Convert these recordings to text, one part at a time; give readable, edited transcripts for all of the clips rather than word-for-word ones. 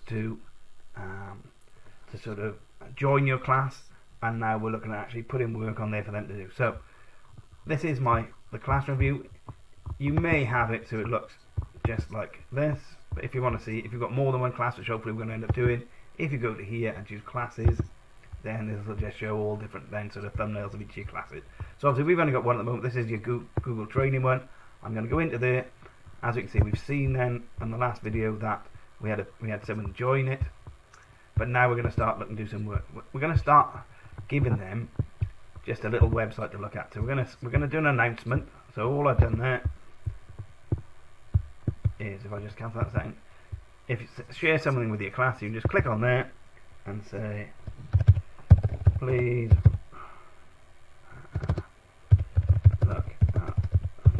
to sort of join your class, and now we're looking at actually putting work on there for them to do. So this is the classroom view. You may have it so it looks just like this, but if you want to see, if you've got more than one class, which hopefully we're going to end up doing, if you go to here and choose classes, then this will just show all different then sort of thumbnails of each of your classes. So obviously we've only got one at the moment. This is your Google training one. I'm going to go into there. As you can see, we've seen then in the last video that we had someone join it, but now we're going to start looking to do some work. We're going to start giving them just a little website to look at. So we're going to do an announcement. So all I've done there is, if I just cancel that setting, if you share something with your class, you can just click on there and say, please look at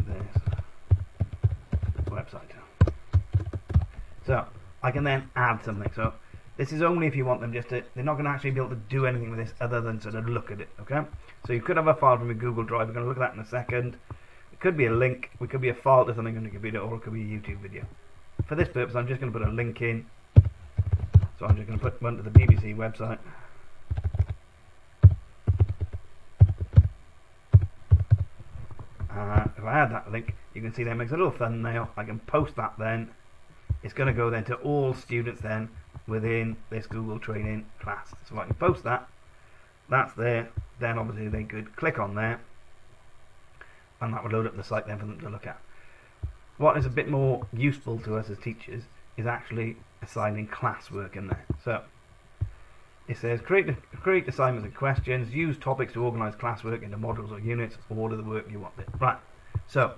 this website. So I can then add something. So this is only if you want them just to, they're not going to actually be able to do anything with this other than sort of look at it, okay? So you could have a file from your Google Drive. We're going to look at that in a second. It could be a link, it could be a file to something on your computer, or it could be a YouTube video. For this purpose, I'm just going to put a link in. So I'm just going to put one to the BBC website. If I add that link, you can see there it makes a little thumbnail. I can post that then. It's going to go then to all students then within this Google training class. So if I can post that, that's there. Then obviously they could click on there, and that would load up the site then for them to look at. What is a bit more useful to us as teachers is actually assigning classwork in there. So it says create assignments and questions, use topics to organise classwork into modules or units, order the work you want it. Right, so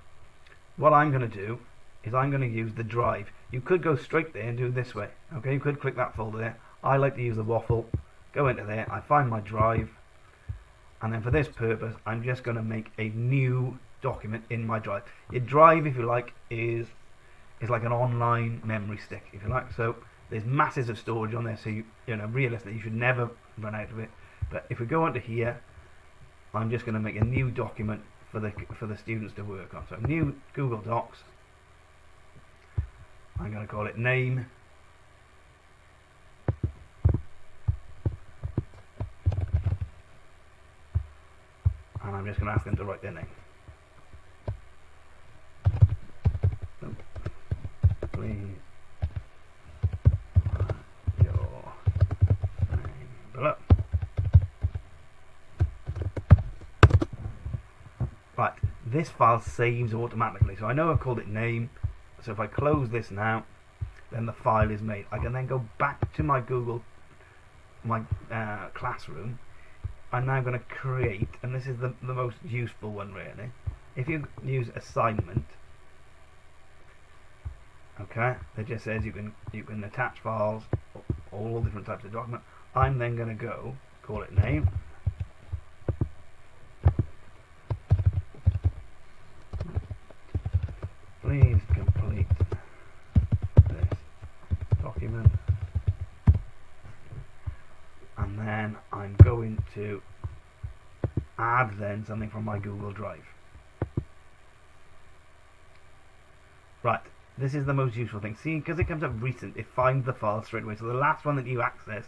what I'm going to do is I'm going to use the drive. You could go straight there and do it this way. Okay, you could click that folder there. I like to use the waffle. Go into there, I find my drive, and then for this purpose I'm just going to make a new document in my drive. Your drive, if you like, is like an online memory stick, if you like. So there's masses of storage on there, so you know realistically you should never run out of it. But if we go onto here, I'm just going to make a new document for the students to work on. So new Google Docs. I'm going to call it name. And I'm just going to ask them to write their name. So, please write your name below. Right, this file saves automatically. So I know I've called it name. So if I close this now, then the file is made. I can then go back to my classroom. I'm now going to create, and this is the most useful one really. If you use assignment, okay, it just says you can attach files, all different types of document. I'm then going to go call it name. Please complete this document, and then I'm going to add then something from my Google Drive. Right, this is the most useful thing. See, because it comes up recent, it finds the file straight away. So the last one that you access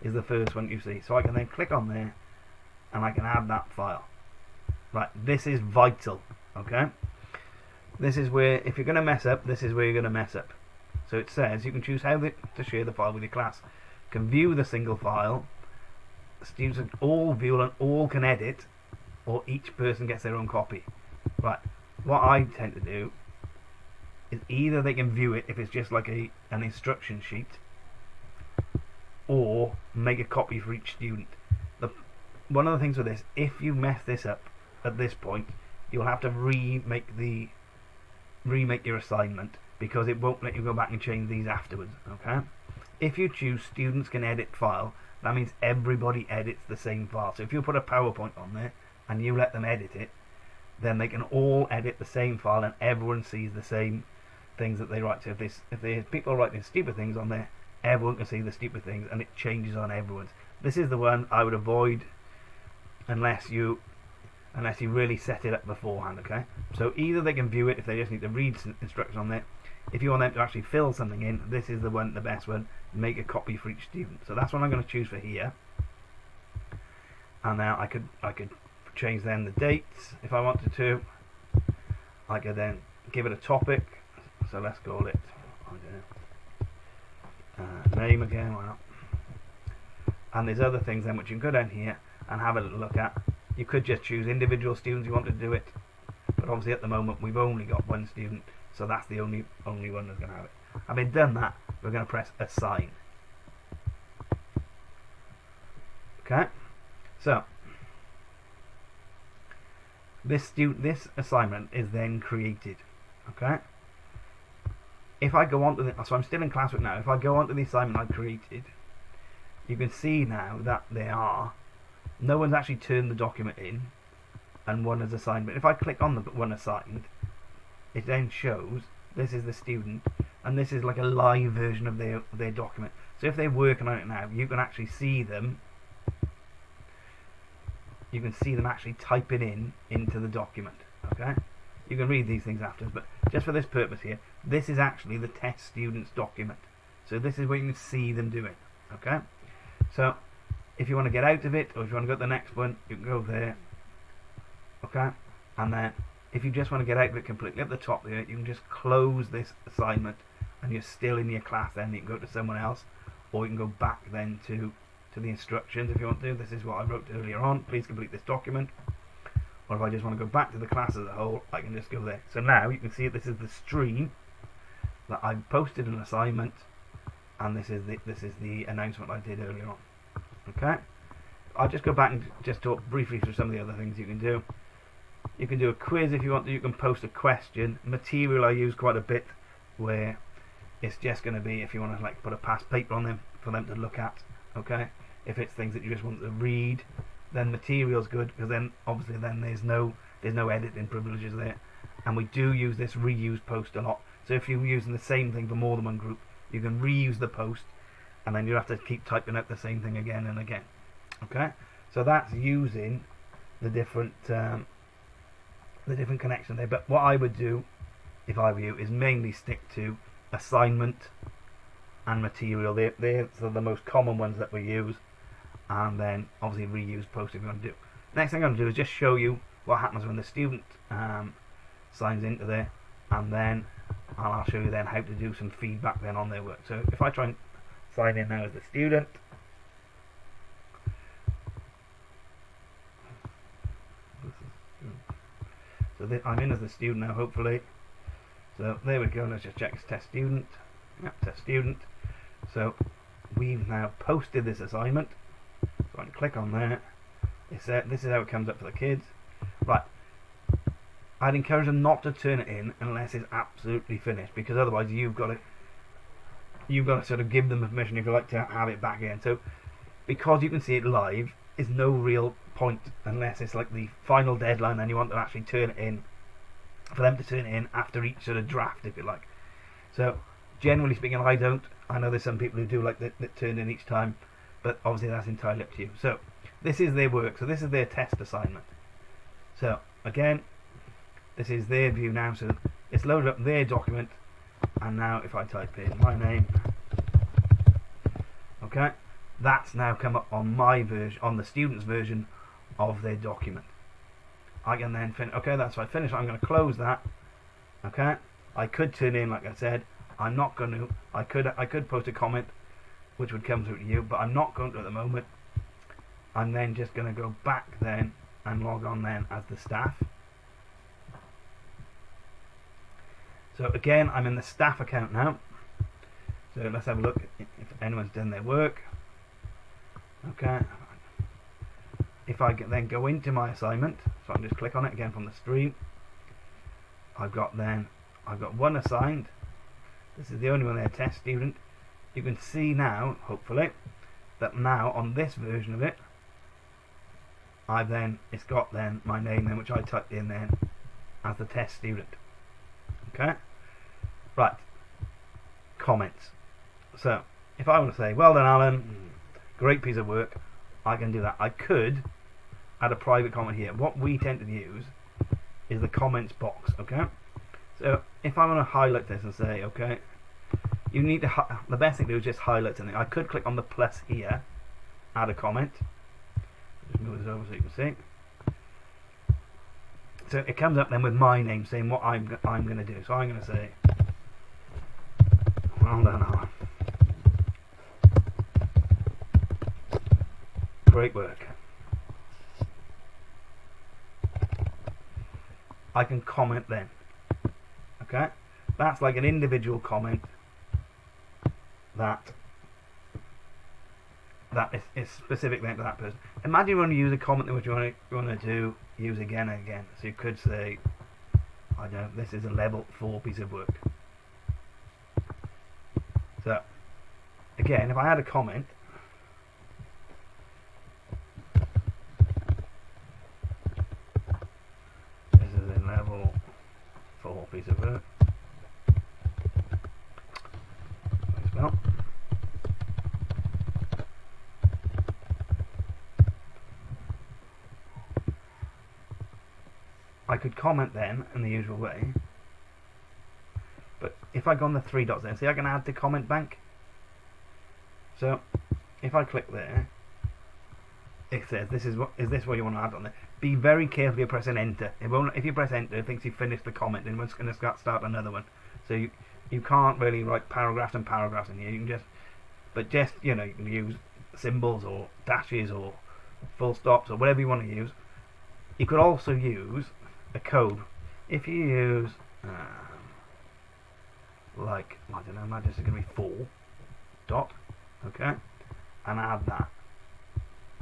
is the first one you see. So I can then click on there and I can add that file. Right, this is vital, okay? This is where, if you're going to mess up, this is where you're going to mess up. So it says you can choose how to share the file with your class. You can view the single file. Students can all view and all can edit, or each person gets their own copy. Right, what I tend to do is either they can view it if it's just like an instruction sheet, or make a copy for each student. One of the things with this, if you mess this up at this point, you'll have to remake your assignment, because it won't let you go back and change these afterwards. Okay, if you choose students can edit file, that means everybody edits the same file. So if you put a PowerPoint on there and you let them edit it, then they can all edit the same file and everyone sees the same things that they write. So if there's people writing stupid things on there, everyone can see the stupid things and it changes on everyone's. This is the one I would avoid unless you unless you really set it up beforehand. Okay, so either they can view it if they just need to read instructions on it. If you want them to actually fill something in, this is the best one. Make a copy for each student. So that's what I'm going to choose for here. And now I could change then the dates if I wanted to. I could then give it a topic. So let's call it, I don't know, name again. Well, and there's other things then which you can go down here and have a look at. You could just choose individual students you want to do it, but obviously at the moment we've only got one student, so that's the only one that's going to have it. Having done that, we're going to press assign. Okay, so this assignment is then created. Okay, if I go on to so I'm still in classwork now. If I go on to the assignment I created, you can see now that no one's actually turned the document in, and one is assigned. But if I click on the one assigned, it then shows this is the student, and this is like a live version of their document. So if they're working on it now, you can actually see them. You can see them actually typing into the document. Okay, you can read these things after, but just for this purpose here, this is actually the test student's document. So this is what you can see them doing. Okay, so if you want to get out of it, or if you want to go to the next one, you can go there. Okay, and then if you just want to get out of it completely, at the top there, you can just close this assignment, and you're still in your class. Then you can go to someone else, or you can go back then to the instructions if you want to. This is what I wrote earlier on. Please complete this document. Or if I just want to go back to the class as a whole, I can just go there. So now you can see this is the stream that I posted an assignment, and this is the announcement I did earlier on. Okay, I'll just go back and just talk briefly through some of the other things you can do. You can do a quiz if you want to. You can post a question. Material I use quite a bit, where it's just going to be if you want to like put a past paper on them for them to look at. Okay, if it's things that you just want to read, then material's good, because then obviously then there's no editing privileges there, and we do use this reuse post a lot. So if you're using the same thing for more than one group, you can reuse the post, and then you have to keep typing out the same thing again and again. Okay, so that's using the different connection there. But what I would do if I were you is mainly stick to assignment and material. They're the most common ones that we use, and then obviously reuse post if you want to do. Next thing I'm going to do is just show you what happens when the student signs into there, and then I'll show you then how to do some feedback then on their work. So if I try and sign in now as the student, so I'm in as the student now, hopefully. So there we go. Let's just check it's test student. Yep, test student. So we've now posted this assignment. So I can click on there. This is how it comes up for the kids. Right. I'd encourage them not to turn it in unless it's absolutely finished, because otherwise you've got to sort of give them permission if you like to have it back again. So because you can see it live, is no real point unless it's like the final deadline and you want to actually turn it in, for them to turn it in after each sort of draft, if you like. So generally speaking, I don't. I know there's some people who do like that turn in each time, but obviously that's entirely up to you. So this is their work. So this is their test assignment. So again, this is their view now. So it's loaded up their document, and now if I type in my name, okay, that's now come up on my version, on the student's version of their document. I can then finish. Okay, that's right. Finished. I'm going to close that. Okay, I could turn in, like I said. I'm not going to. I could post a comment, which would come through to you, but I'm not going to at the moment. I'm then just going to go back then and log on then as the staff. So again, I'm in the staff account now. So let's have a look if anyone's done their work. Okay. If I then go into my assignment, so I can just click on it again from the stream. I've got one assigned. This is the only one there, test student. You can see now, hopefully, that now on this version of it, it's got then my name then, which I typed in then as the test student. Okay, right. Comments. So if I want to say, well done, Alan, great piece of work, I can do that. I could add a private comment here. What we tend to use is the comments box. Okay, so if I want to highlight this and say, okay, you need to the best thing to do is just highlight something. I could click on the plus here, add a comment. Just move this over so you can see. So it comes up then with my name saying what I'm going to do. So I'm going to say, well done, Alan. Great work. I can comment then. Okay, that's like an individual comment that is specific then to that person. Imagine you want to use a comment which you want to use again and again. So you could say, I don't know, this is a level 4 piece of work. So again, if I add a comment, this is a level 4 piece of work. Well, I could comment then in the usual way, but if I go on the 3 dots there, see I can add to comment bank. So if I click there, it says is this what you want to add on there. Be very careful you're pressing enter. It won't, if you press enter, it thinks you've finished the comment and it's going to start another one. So you can't really write paragraphs and paragraphs in here. You can just you know, you can use symbols or dashes or full stops or whatever you want to use. You could also use a code. If you use like, I don't know, imagine this is going to be 4 dot, okay, and add that.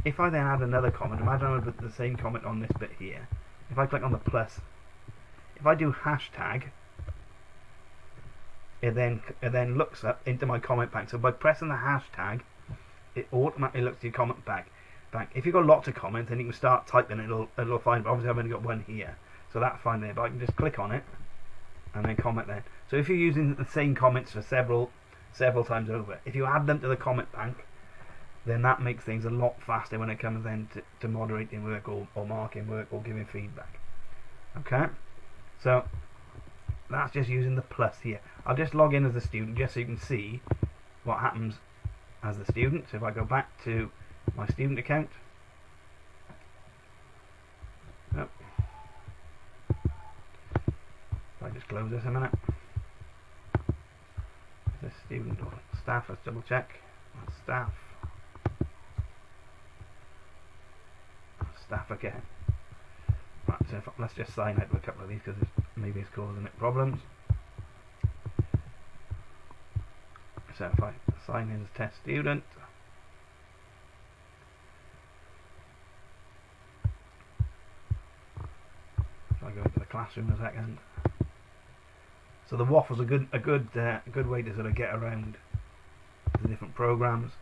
If I then add another comment, imagine I put the same comment on this bit here. If I click on the plus, if I do hashtag, it then looks up into my comment bank. So by pressing the hashtag, it automatically looks to your comment bank. If you've got lots of comments, then you can start typing. It'll find. But obviously, I've only got one here, so that's fine there. But I can just click on it and then comment there. So if you're using the same comments for several times over, if you add them to the comment bank, then that makes things a lot faster when it comes then to moderating work or marking work or giving feedback. Okay, so that's just using the plus here. I'll just log in as a student just so you can see what happens as the student. So if I go back to my student account, if I just close this a minute, is this student or staff? Let's double check. That's staff. Staff again. Right, so let's just sign out with a couple of these because maybe it's causing it problems. So if I sign in as test student, if I go into the classroom a second. So the waffle's a good way to sort of get around the different programs.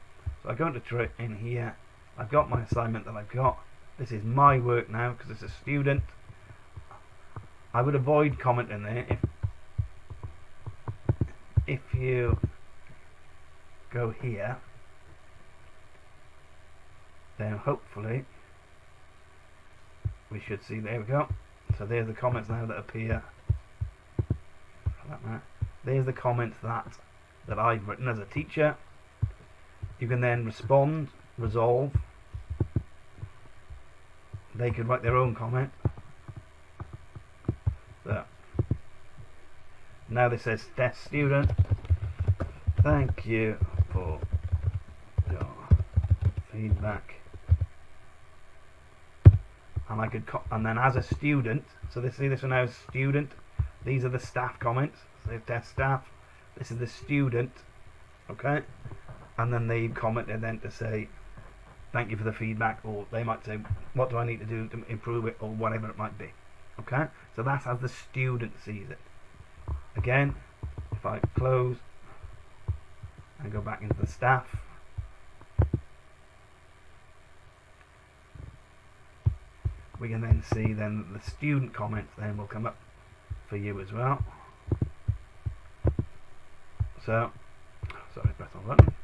So I go into in here. I've got my assignment that I've got. This is my work now because it's a student. I would avoid commenting there. If you go here, then hopefully we should see, there we go. So there's the comments now that appear. There's the comments that I've written as a teacher. You can then respond, resolve. They could write their own comment. So now this says test student. Thank you for your feedback. And I could and then as a student, so see this one now is student. These are the staff comments. So test staff. This is the student. Okay, and then they commented then to say thank you for the feedback, or they might say what do I need to do to improve it, or whatever it might be. Okay, so that's as the student sees it. Again, if I close and go back into the staff, we can then see then the student comments then will come up for you as well. So, sorry, press on the button.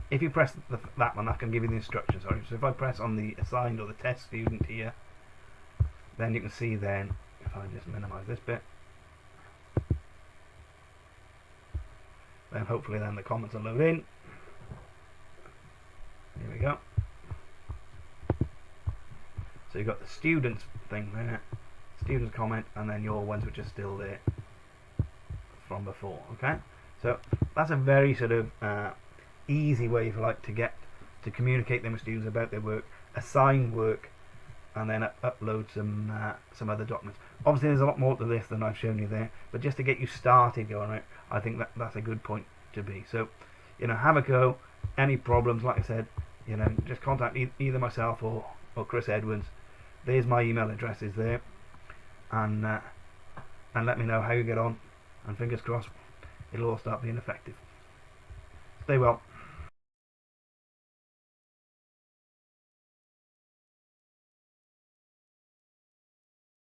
if you press that one, that can give you the instructions. Sorry. So if I press on the assigned or the test student here, then you can see then, if I just minimize this bit, then hopefully then the comments will load in. Here we go. So you've got the students thing there, students comment, and then your ones which are still there from before. Okay, so that's a very sort of easy way, if you like, to get to communicate them with students about their work, assign work, and then upload some other documents. Obviously, there's a lot more to this than I've shown you there, but just to get you started going right, I think that's a good point to be. So, have a go. Any problems, like I said, just contact either myself or Chris Edwards. There's my email address is there, and let me know how you get on. And fingers crossed, it'll all start being effective. Stay well.